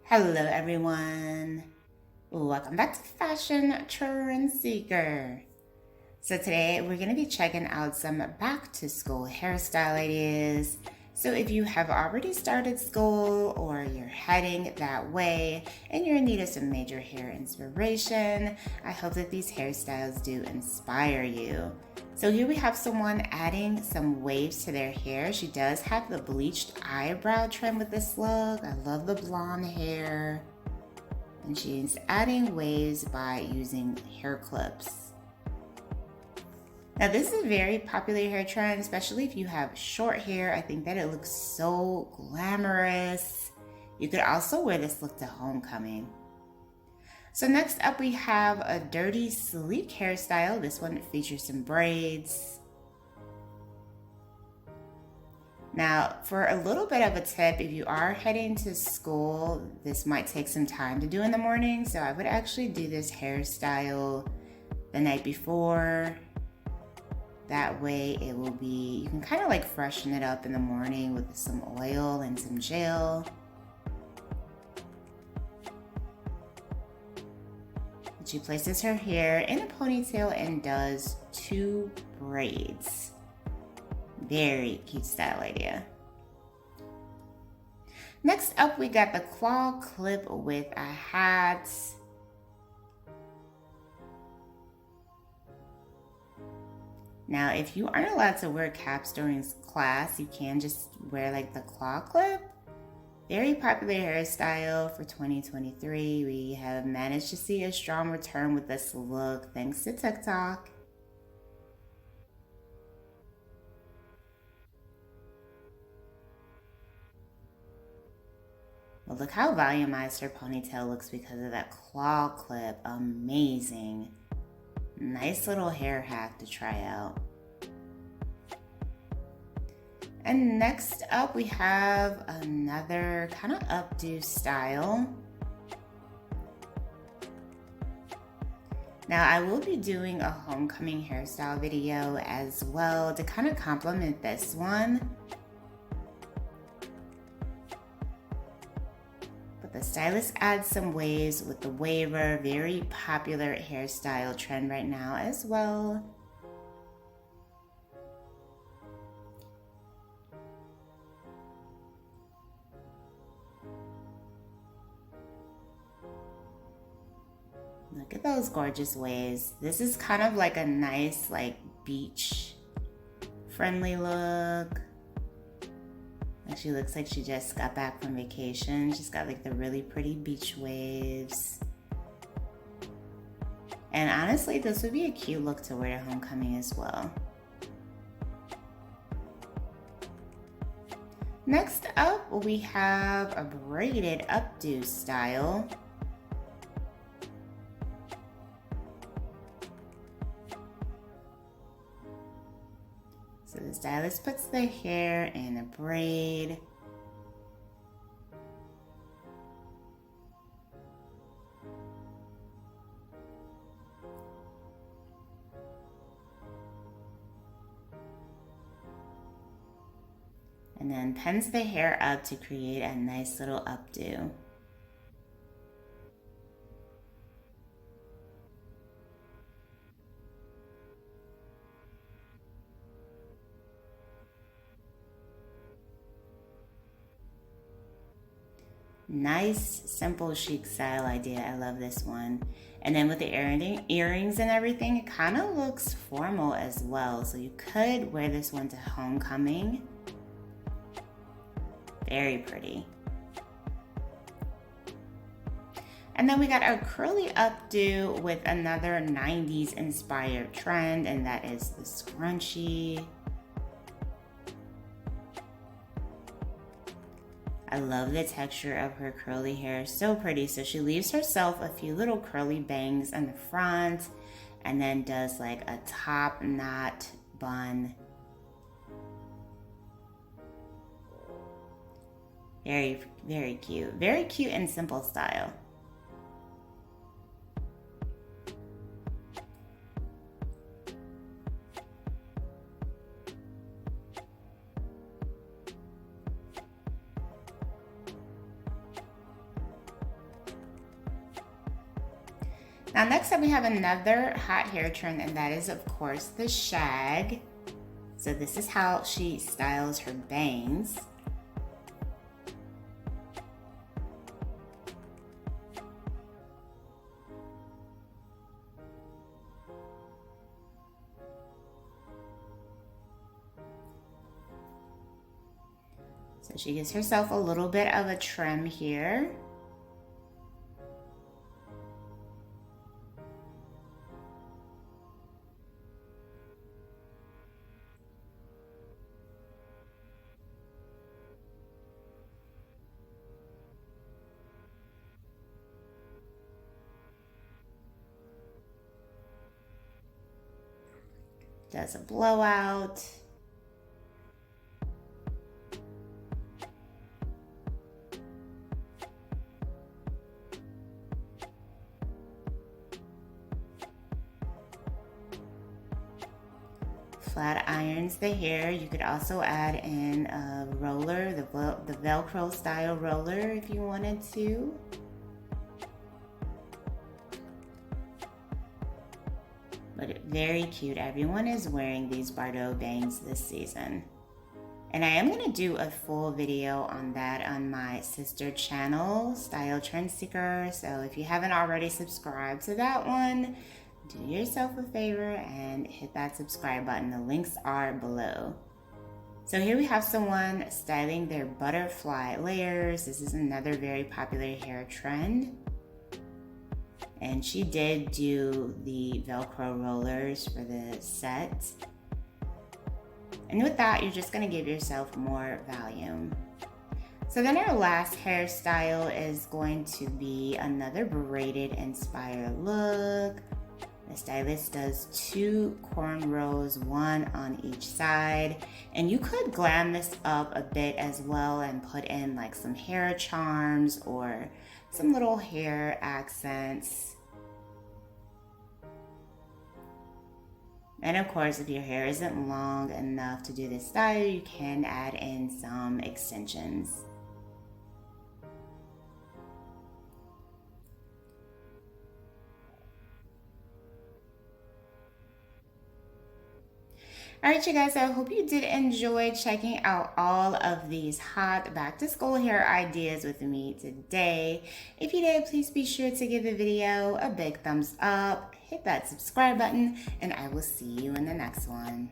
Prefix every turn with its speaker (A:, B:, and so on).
A: Hello everyone. Welcome back to Fashion Trend Seeker. So today we're going to be checking out some back to school hairstyle ideas. So if you have already started school or you're heading that way and you're in need of some major hair inspiration, I hope that these hairstyles do inspire you. So here we have someone adding some waves to their hair. She does have the bleached eyebrow trim with this look. I love the blonde hair. And she's adding waves by using hair clips. Now this is a very popular hair trend, especially if you have short hair. I think that it looks so glamorous. You could also wear this look to homecoming. So next up we have a dirty sleek hairstyle. This one features some braids. Now for a little bit of a tip, if you are heading to school, this might take some time to do in the morning. So I would actually do this hairstyle the night before. That way it will be, you can kind of like freshen it up in the morning with some oil and some gel. She places her hair in a ponytail and does 2 braids. Very cute style idea. Next up, we got the claw clip with a hat. Now, if you aren't allowed to wear caps during class, you can just wear like the claw clip. Very popular hairstyle for 2023. We have managed to see a strong return with this look thanks to TikTok. Well, look how volumized her ponytail looks because of that claw clip. Amazing. Nice little hair hack to try out. And next up we have another kind of updo style. Now I will be doing a homecoming hairstyle video as well to kind of complement this one. But the stylist adds some waves with the waver, very popular hairstyle trend right now as well. Look at those gorgeous waves. This is kind of like a nice like beach friendly look. Like she looks like she just got back from vacation. She's got like the really pretty beach waves. And honestly, this would be a cute look to wear to homecoming as well. Next up, we have a braided updo style. So the stylist puts the hair in a braid. And then pins the hair up to create a nice little updo. Nice, simple, chic style idea. I love this one. And then with the earrings and everything, it kind of looks formal as well. So you could wear this one to homecoming. Very pretty. And then we got our curly updo with another 90s inspired trend, and that is the scrunchie. I love the texture of her curly hair, so pretty. So she leaves herself a few little curly bangs in the front and then does like a top knot bun. Very, very cute. Very cute and simple style. Now next up we have another hot hair trend, and that is of course the shag. So this is how she styles her bangs. So she gives herself a little bit of a trim here. Does a blowout. Flat irons the hair. You could also add in a roller, the Velcro style roller if you wanted to. But very cute. Everyone is wearing these Bardot bangs this season. And I am going to do a full video on that on my sister channel, Style Trend Seeker. So if you haven't already subscribed to that one, do yourself a favor and hit that subscribe button. The links are below. So here we have someone styling their butterfly layers. This is another very popular hair trend. And she did do the Velcro rollers for the set. And with that, you're just gonna give yourself more volume. So then our last hairstyle is going to be another braided inspired look. The stylist does 2 cornrows, 1 on each side. And you could glam this up a bit as well and put in like some hair charms or some little hair accents. And of course, if your hair isn't long enough to do this style, you can add in some extensions. Alright you guys, I hope you did enjoy checking out all of these hot back to school hair ideas with me today. If you did, please be sure to give the video a big thumbs up, hit that subscribe button, and I will see you in the next one.